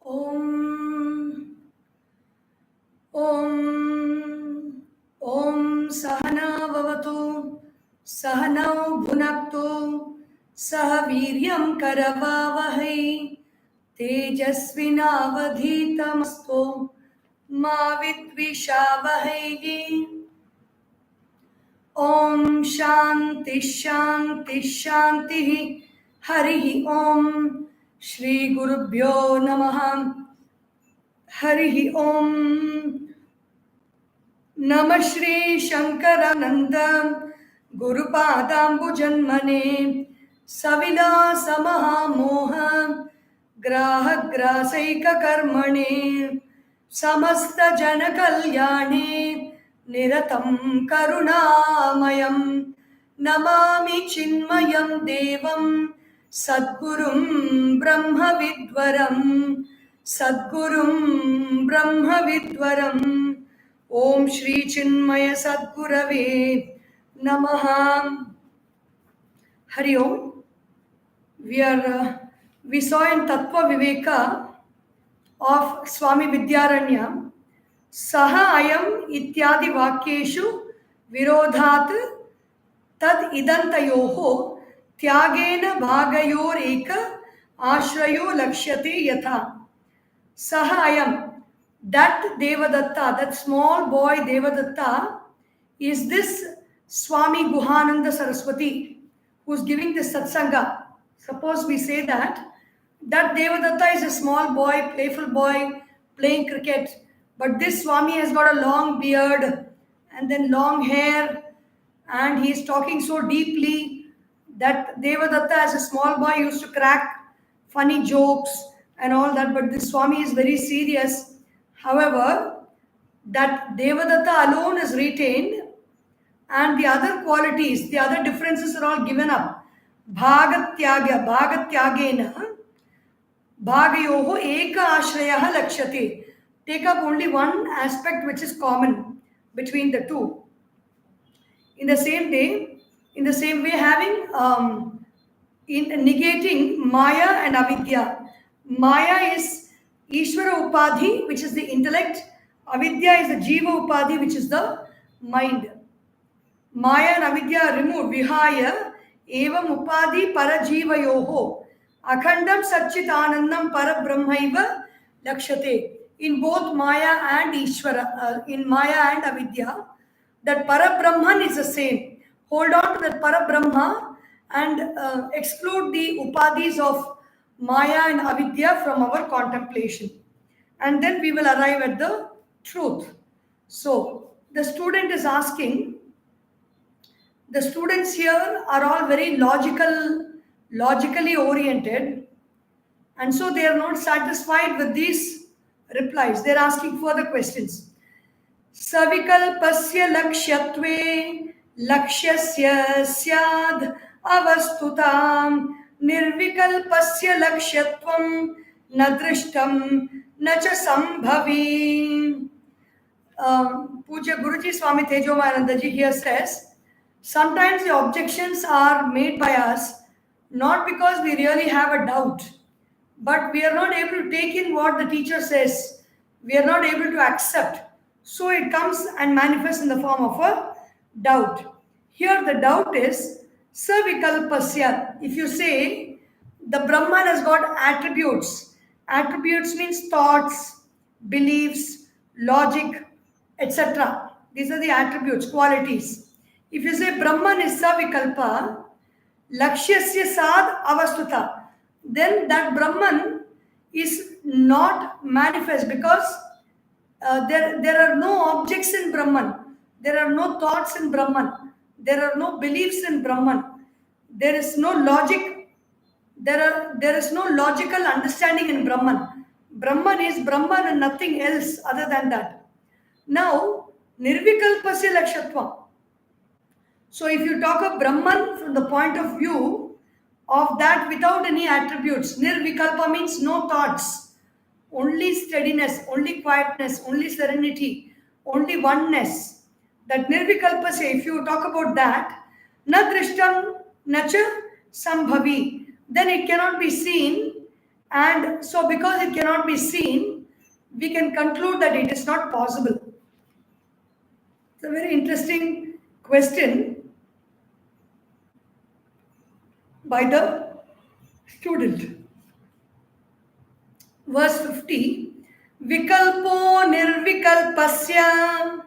Om Om Om Sahana Vavatu Sahanau Bhunaktu Sahaviryam Karavavahai Tejasvinavadhitamastu Ma Vidvishavahai. Om Shanti Shanti Shanti Harihi Om Shri Gurubhyo Namaha Harihi Om Namah Shri Shankarananda Gurupadambu Janmane Savila Samaha Moha Graha Grasaika Karmane Samasta Jana Kalyane Niratam Karunamayam Namami Chinmayam Devam Sadgurum Brahma Vidwaram Sadgurum Brahma Vidwaram. Om Shri Chinmaya Sadgurave Namaha. Hari Om. We saw in Tatwa Vivekah of Swami Vidyaranya Saha Ayam Ityadi Vakyeshu Virodhat Tad Idantayoho Tyagena Bhagayor Eka Ashrayo Lakshyate Yatha. Saha Ayam, that Devadatta, that small boy Devadatta, is this Swami Guhananda Saraswati who is giving this satsanga. Suppose we say that Devadatta is a small boy, playful boy, playing cricket, but this Swami has got a long beard and then long hair, and he is talking so deeply that Devadatta as a small boy used to crack funny jokes and all that, but this Swami is very serious. However, that Devadatta alone is retained, and the other qualities, the other differences are all given up. Bhagatyagena, Bhagayoho Eka Ashrayaha Lakshate. Take up only one aspect which is common between the two. In the same way, having in negating Maya and Avidya. Maya is Ishvara Upadhi, which is the intellect. Avidya is the Jiva Upadhi, which is the mind. Maya and Avidya are removed. Vihaya evam Upadhi Parajiva Yoho. Akhandam Satchit Anandam Parabrahmaiva Lakshate. In both Maya and Ishvara, in Maya and Avidya, that Parabrahman is the same. Hold on to that Parabrahma and exclude the Upadhis of Maya and Avidya from our contemplation. And then we will arrive at the truth. So, the student is asking, the students here are all very logically oriented, and so they are not satisfied with these replies. They are asking further questions. Savikalpasya lakshyatve lakshyasya syad avastutam nirvikalpasya lakshyatvam nadrishtam nacha sambhavi. Puja Guruji Swami Tejomayanandaji here says, sometimes the objections are made by us not because we really have a doubt, but we are not able to take in what the teacher says. We are not able to accept. So it comes and manifests in the form of a doubt. Here the doubt is Savikalpasya. If you say the Brahman has got attributes. Attributes means thoughts, beliefs, logic, etc. These are the attributes, qualities. If you say Brahman is Savikalpa, Lakshyasya Sad Avastuta, then that Brahman is not manifest because there are no objects in Brahman. There are no thoughts in Brahman. There are no beliefs in Brahman. There is no logic. There is no logical understanding in Brahman. Brahman is Brahman and nothing else other than that. Now, Nirvikalpasya Lakshatva. So if you talk of Brahman from the point of view of that without any attributes, Nirvikalpa means no thoughts, only steadiness, only quietness, only serenity, only oneness. That Nirvikalpasya, if you talk about that, na drishtam nacha sambhavi, then it cannot be seen And so because it cannot be seen, we can conclude that it is not possible. It's a very interesting question by the student. Verse 50, Vikalpo nirvikalpasya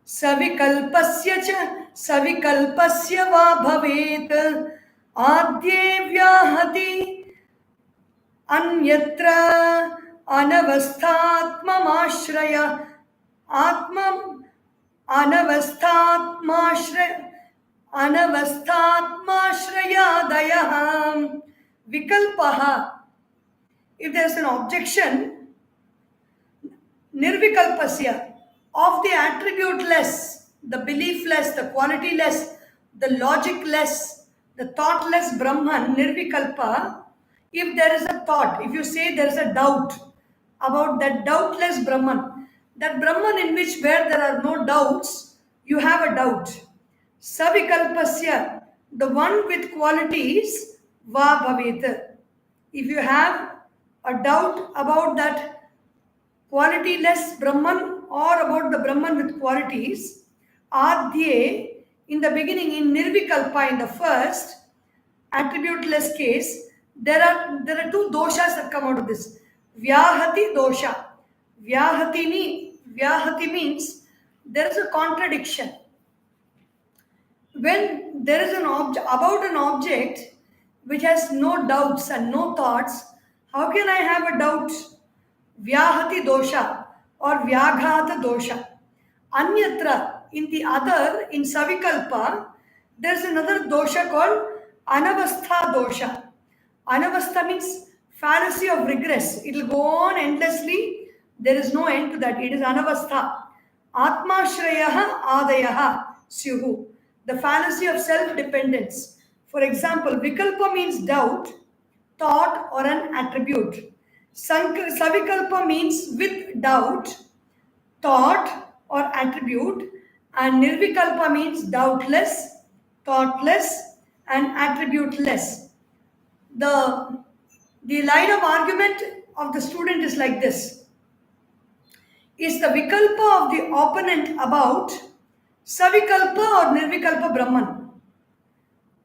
savikalpasya cha savikalpasya va bhavet adye vyahati अन्यत्र अनवस्थात्ममाश्रय आत्म अनवस्थात्माश्रय अनवस्थात्माश्रयादयः विकल्पः. If there is an objection, nirvikalpasya, of the attribute-less, the belief-less, the quality-less, the logic-less, the thought-less Brahman, nirvikalpa, if there is a thought, if you say there is a doubt about that doubtless Brahman, that Brahman in which where there are no doubts, you have a doubt. Savikalpasya, the one with qualities, va bhavet. If you have a doubt about that qualityless Brahman or about the Brahman with qualities, adye, in the beginning, in nirvikalpa, in the first attributeless case, there are two doshas that come out of this. Vyahati dosha. Vyahati means there is a contradiction. When there is an object about an object which has no doubts and no thoughts, how can I have a doubt? Vyahati dosha or vyaghata dosha. Anyatra, in the other, in savikalpa, there is another dosha called anavastha dosha. Anavastha means fallacy of regress. It will go on endlessly. There is no end to that. It is anavastha. Atmashrayaha adayaha syuhu. The fallacy of self-dependence. For example, vikalpa means doubt, thought, or an attribute. Savikalpa means with doubt, thought, or attribute. And nirvikalpa means doubtless, thoughtless, and attributeless. The line of argument of the student is like this. Is the vikalpa of the opponent about savikalpa or nirvikalpa Brahman?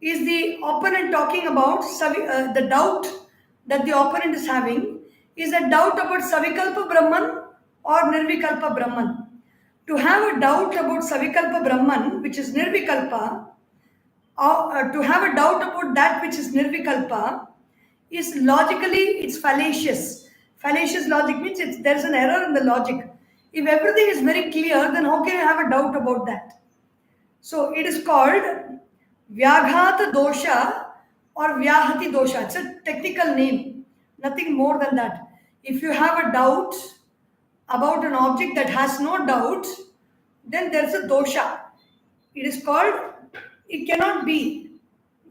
Is the opponent talking about the doubt that the opponent is having? Is a doubt about savikalpa Brahman or nirvikalpa Brahman? To have a doubt about savikalpa Brahman, which is nirvikalpa, to have a doubt about that which is nirvikalpa, is logically, it's fallacious. Fallacious logic means there is an error in the logic. If everything is very clear, then how can you have a doubt about that? So it is called vyaghata dosha or vyahati dosha. It's a technical name, nothing more than that. If you have a doubt about an object that has no doubt, then there is a dosha. It is called, it cannot be.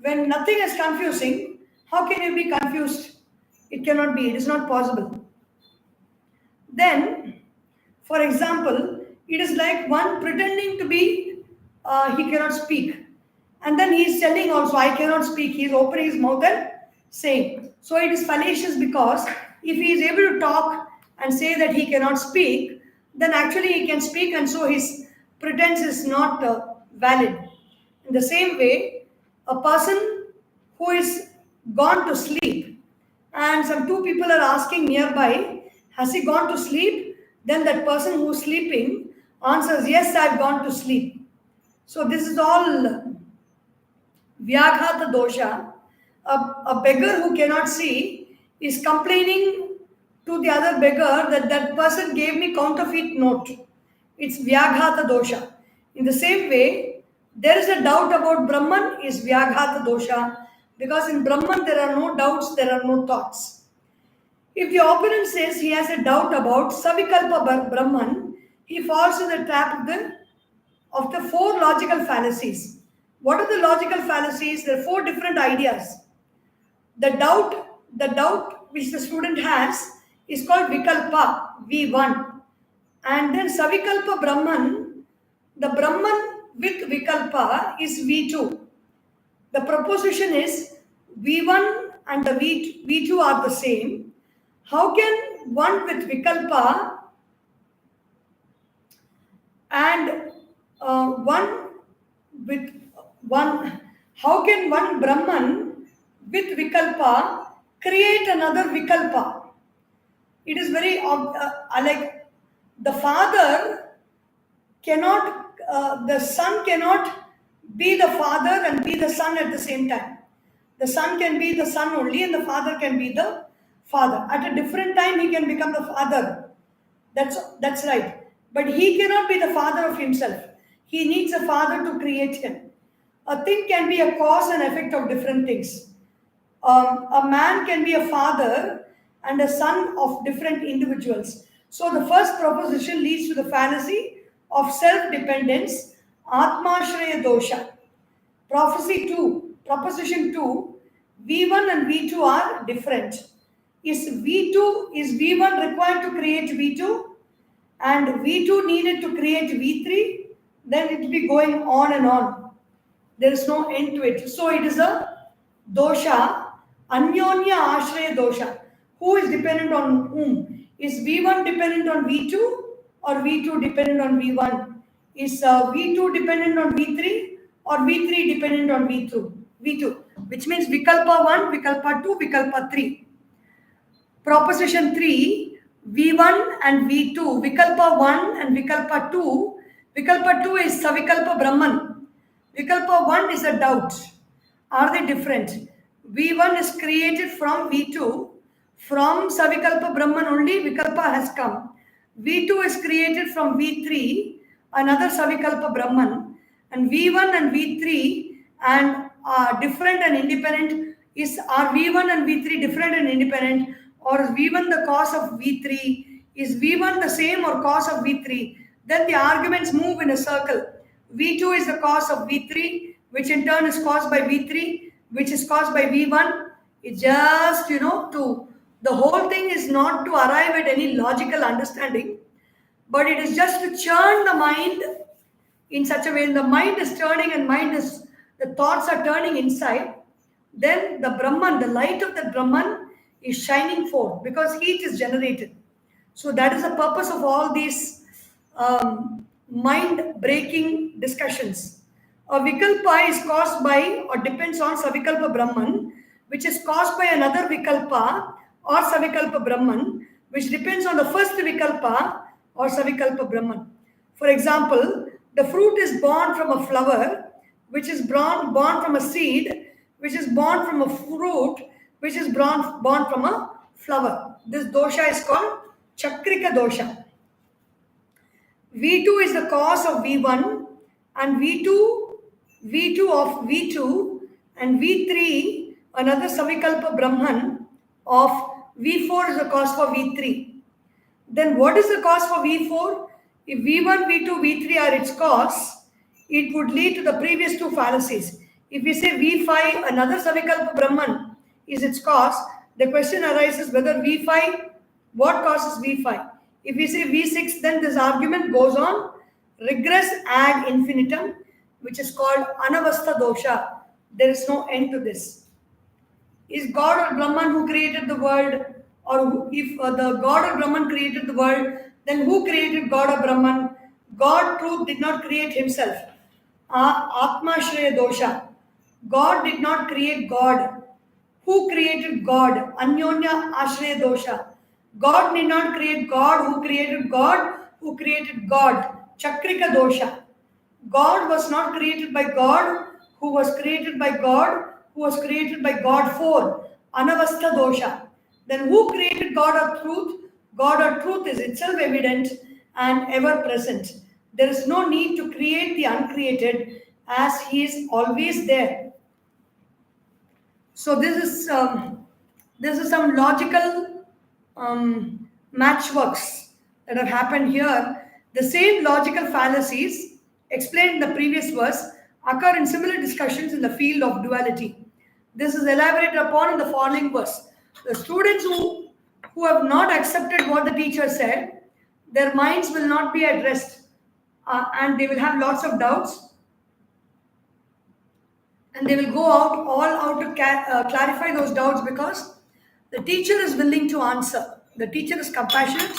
When nothing is confusing, how can you be confused? It cannot be, it is not possible. Then, for example, it is like one pretending to be, he cannot speak. And then he is telling also, I cannot speak. He is opening his mouth and saying. So it is fallacious because if he is able to talk and say that he cannot speak, then actually he can speak and so his pretense is not valid. In the same way, a person who is gone to sleep and some two people are asking nearby, has he gone to sleep? Then that person who is sleeping answers, yes, I have gone to sleep. So this is all vyaghata dosha. A beggar who cannot see is complaining to the other beggar that that person gave me counterfeit note. It's vyaghata dosha. In the same way, there is a doubt about Brahman is vyaghata dosha, because in Brahman there are no doubts, there are no thoughts. If the opponent says he has a doubt about savikalpa Brahman, he falls in the trap of the four logical fallacies. What are the logical fallacies? There are four different ideas. The doubt which the student has is called vikalpa, V1. And then savikalpa Brahman, the Brahman with vikalpa is V2. The proposition is V1 and the V2 are the same. how can one with Vikalpa and one with one, how can one Brahman with Vikalpa create another Vikalpa? It is very like the father cannot, the son cannot be the father and be the son at the same time. The son can be the son only and the father can be the father. At a different time, he can become the father. That's right. But he cannot be the father of himself. He needs a father to create him. A thing can be a cause and effect of different things. A man can be a father and a son of different individuals. So the first proposition leads to the fallacy of self-dependence, Atmashraya dosha. Proposition 2, V1 and V2 are different. Is V1 required to create V2 and V2 needed to create V3? Then it will be going on and on. There is no end to it. So it is a dosha, Anyonya Ashraya dosha. Who is dependent on whom? Is V1 dependent on V2 or V2 dependent on V1? Is V2 dependent on V3 or V3 dependent on V2? Which means Vikalpa 1, Vikalpa 2, Vikalpa 3. Proposition 3, V1 and V2, Vikalpa 1 and Vikalpa 2. Vikalpa 2 is Savikalpa Brahman. Vikalpa 1 is a doubt. Are they different? V1 is created from V2. From Savikalpa Brahman only Vikalpa has come. V2 is created from V3, another Savikalpa Brahman. And V1 and V3 and different and independent. Are V1 and V3 different and independent? Or is V1 the cause of V3? Is V1 the same or cause of V3? Then the arguments move in a circle. V2 is the cause of V3, which in turn is caused by V3, which is caused by V1. It's just, the whole thing is not to arrive at any logical understanding, but it is just to churn the mind in such a way. The mind is turning and the thoughts are turning inside. Then the Brahman, the light of the Brahman is shining forth because heat is generated. So that is the purpose of all these mind-breaking discussions. A Vikalpa is caused by or depends on Savikalpa Brahman, which is caused by another Vikalpa or Savikalpa Brahman, which depends on the first Vikalpa or Savikalpa Brahman. For example, the fruit is born from a flower, which is born from a seed, which is born from a fruit, which is born from a flower. This dosha is called Chakrika dosha. V2 is the cause of V1 and V2 of V2 and V3, another Savikalpa Brahman of V4 is the cause for V3. Then what is the cause for V4? If V1, V2, V3 are its cause, it would lead to the previous two fallacies. If we say V5, another Savikalpa Brahman is its cause, the question arises whether V5, what causes V5? If we say V6, then this argument goes on, regress ad infinitum, which is called Anavastha dosha. There is no end to this. Is God or Brahman who created the world? Or if the God or Brahman created the world, then who created God or Brahman? God, truth, did not create himself. Atma Shraya dosha. God did not create God. Who created God? Anyonya Ashraya dosha. God did not create God. Who created God? Who created God? Chakrika dosha. God was not created by God. Who was created by God? Who was created by God for? Anavastha dosha. Then who created God or truth? God or truth is itself evident and ever present. There is no need to create the uncreated as he is always there. So this is some logical matchworks that have happened here. The same logical fallacies explained in the previous verse occur in similar discussions in the field of duality. This is elaborated upon in the following verse. The students who have not accepted what the teacher said, their minds will not be at rest and they will have lots of doubts. And they will go all out to clarify those doubts because the teacher is willing to answer. The teacher is compassionate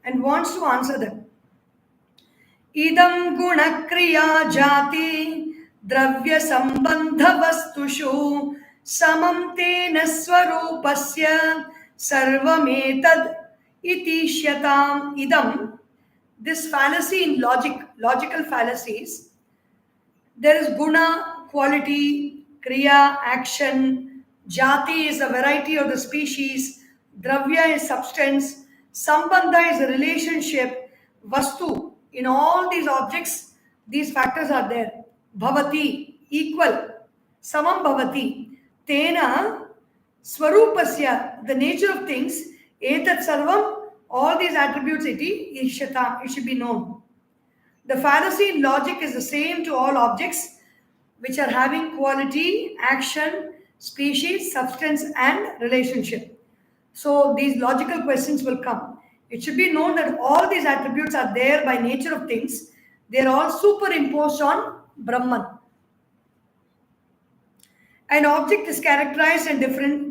and wants to answer them. Idam guna kriya jati dravya sambandha vastushu samam tena swarupasya sarvametad iti shyatam idam. This fallacy in logical fallacies, there is guna, quality, kriya, action, jati is a variety of the species, dravya is substance, sambandha is a relationship, vastu, in all these objects, these factors are there. Bhavati, equal, samam bhavati, tena, swarupasya, the nature of things, etat sarvam, all these attributes iti ishyata, it should be known. The fallacy in logic is the same to all objects which are having quality, action, species, substance, and relationship. So these logical questions will come. It should be known that all these attributes are there by nature of things. They are all superimposed on Brahman. An object is characterized and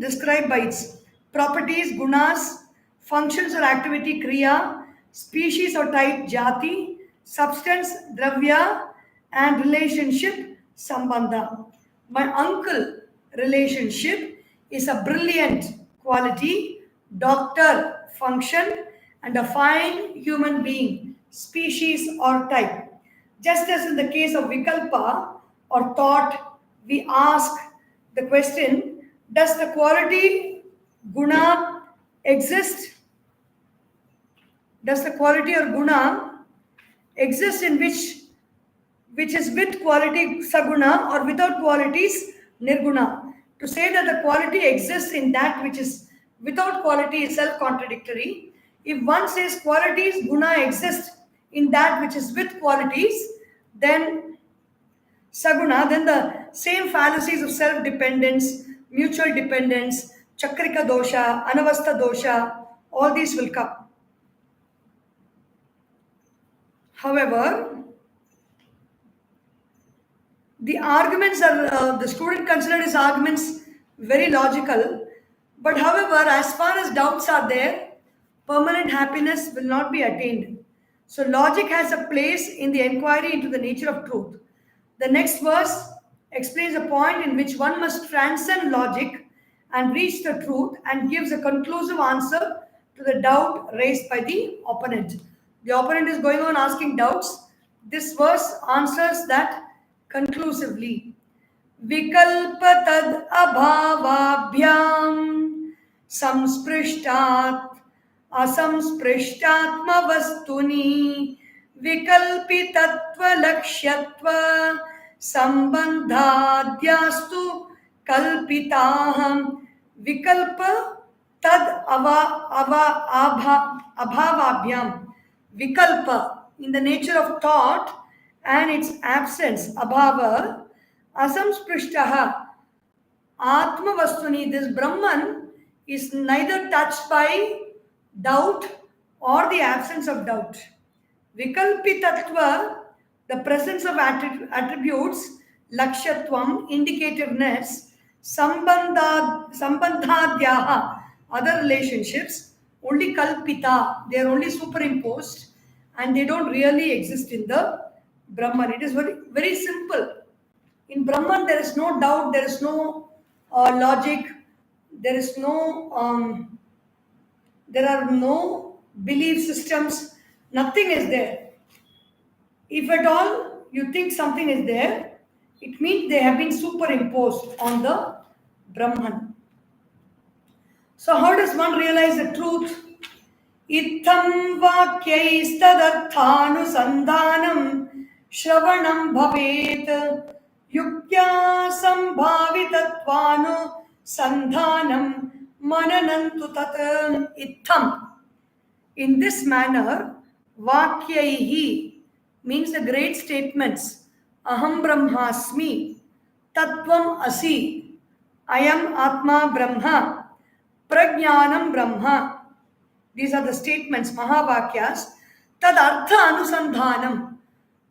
described by its properties, gunas, functions or activity, kriya, species or type, jati, substance, dravya, and relationship, sambandha. My uncle relationship is a brilliant quality, doctor function, and a fine human being, species or type. Just as in the case of vikalpa or thought, we ask the question, does the quality guna exist? Does the quality or guna exist in which is with quality saguna or without qualities nirguna? To say that the quality exists in that which is without quality is self-contradictory. If one says qualities guna exist in that which is with qualities, then saguna, then the same fallacies of self-dependence, mutual dependence, chakrika dosha, anavastha dosha, all these will come. However, the arguments are, the student considered his arguments very logical, but however, as far as doubts are there, permanent happiness will not be attained. So logic has a place in the inquiry into the nature of truth. The next verse explains a point in which one must transcend logic and reach the truth and gives a conclusive answer to the doubt raised by the opponent. The opponent is going on asking doubts. This verse answers that conclusively. Vikalpa tad abhavabhyam samsprishtat asamsprishtatma vastuni vikalpitatva lakshyatva sambandhadyastu kalpitaham vikalpa tad abhavabhyam. Vikalpa, in the nature of thought and its absence, abhava, asamsprishtaha, atma vastuni, this Brahman is neither touched by doubt or the absence of doubt. Vikalpi tattva, the presence of attributes, lakshatvam, indicativeness, sambandhadyaha, other relationships, only kalpita, they are only superimposed and they don't really exist in the Brahman. It is very, very simple. In Brahman, there is no doubt, there is no logic, there is no, there are no belief systems, nothing is there. If at all you think something is there, it means they have been superimposed on the Brahman. So how does one realize the truth? Itham vakyaistadarthanusandhanam shravanam bhavet yuktya sambhavitatvanu sandhanam mananantu tat. Itham. In this manner, vakyaihi means the great statements. Aham brahmasmi, tatvam asi, ayam atma brahma, prajnanam brahma. These are the statements, mahavakyas. Tad artha anusandhanam.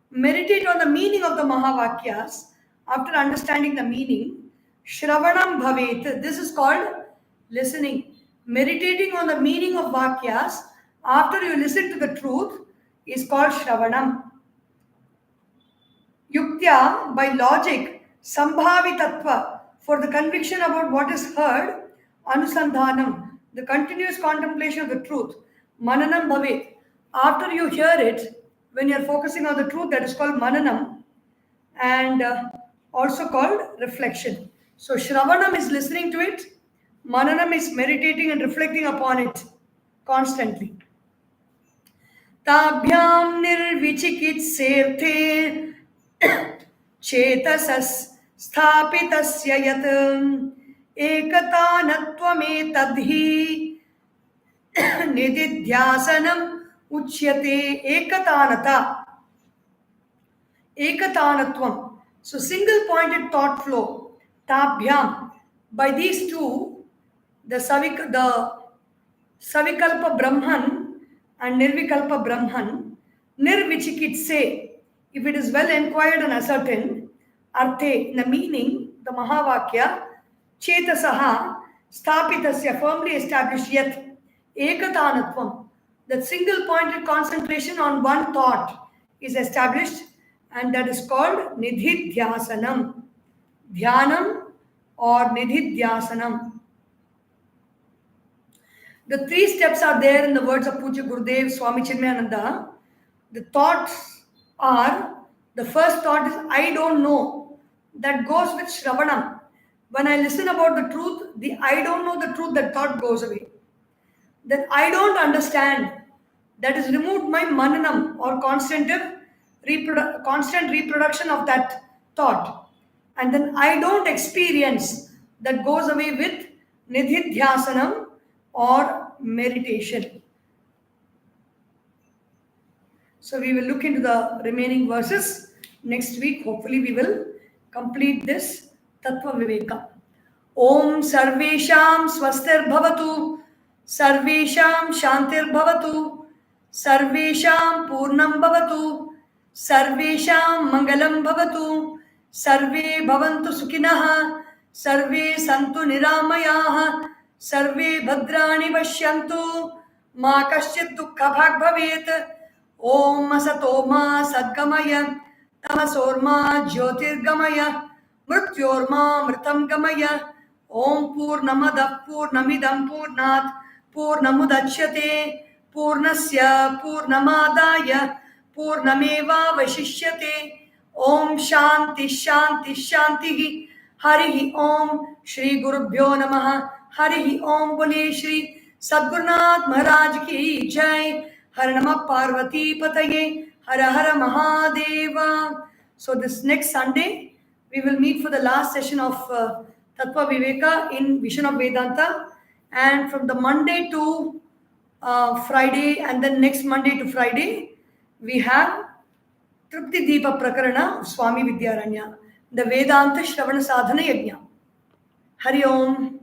Meditate on the meaning of the mahavakyas. After understanding the meaning, shravanam bhavet. This is called listening. meditating on the meaning of Vakyas after you listen to the truth is called Shravanam. Yuktya, by logic, Sambhavi Tatwa, for the conviction about what is heard, Anusandhanam, the continuous contemplation of the truth, Mananam Bhavet. After you hear it, when you are focusing on the truth, that is called Mananam, and also called reflection. So Shravanam is listening to it, Mananam is meditating and reflecting upon it constantly. ताभ्यां निर्विचिकित्सेऽर्थे चेतसस् स्थापितस्य यत् एकतानत्वमेतद्धि निदिध्यासनम् उच्यते. Ekatanatvam. So single pointed thought flow. Tabhyam. By these two, the Savikalpa Brahman and Nirvikalpa Brahman, Nirvichikitse, if it is well inquired and ascertained, Arthe, the meaning, the Mahavakya, Chetasaha, Stapitasya, firmly established, yet, Ekatanatvam, that single pointed concentration on one thought is established, and that is called Nidhidhyasanam, Dhyanam or Nidhidhyasanam. The 3 steps are there in the words of Puja Gurudev Swami Chinmaya. The thoughts are, the first thought is, I don't know. That goes with Shravanam. When I listen about the truth, the I don't know the truth, that thought goes away. Then I don't understand. That is removed my Mananam or constant reproduction of that thought. And then I don't experience. That goes away with Nidhidhyasanam or meditation. So we will look into the remaining verses next week. Hopefully we will complete this Tatwa Vivekah. Om Sarvesham Swastir Bhavatu, Sarvesham Shantir Bhavatu, Sarvesham Purnam Bhavatu, Sarvesham Mangalam Bhavatu, Sarve Bhavantu Sukhinaha, Sarve Santu Niramayaha, Sarve Bhadrani Vashyantu, Ma Kaschit Dukkha Bhag Bhavet. Om Asatoma Sadgamaya, Tamasorma Jyotirgamaya, Mrityorma Mritam Gamaya. Om Purnamada Purnamidam Purnat Purnamudachyate Purnasya Purnamadaya Purnameva Vashishyate. Om Shanti Shanti Shanti. Harihi Om. Shri Gurubhyo Namaha. Harihi Om. Bole Shri Sadgurunath Maharaj Ki Jai. Har Namah Parvati Pataye. Hara Hara Mahadeva. So this next Sunday, we will meet for the last session of Tatwa Vivekah in Vision of Vedanta. And from the Monday to Friday, and then next Monday to Friday, we have Tripti Deepa Prakarana of Swami Vidyaranya, the Vedanta Shravana Sadhana Yajna. Hari Om.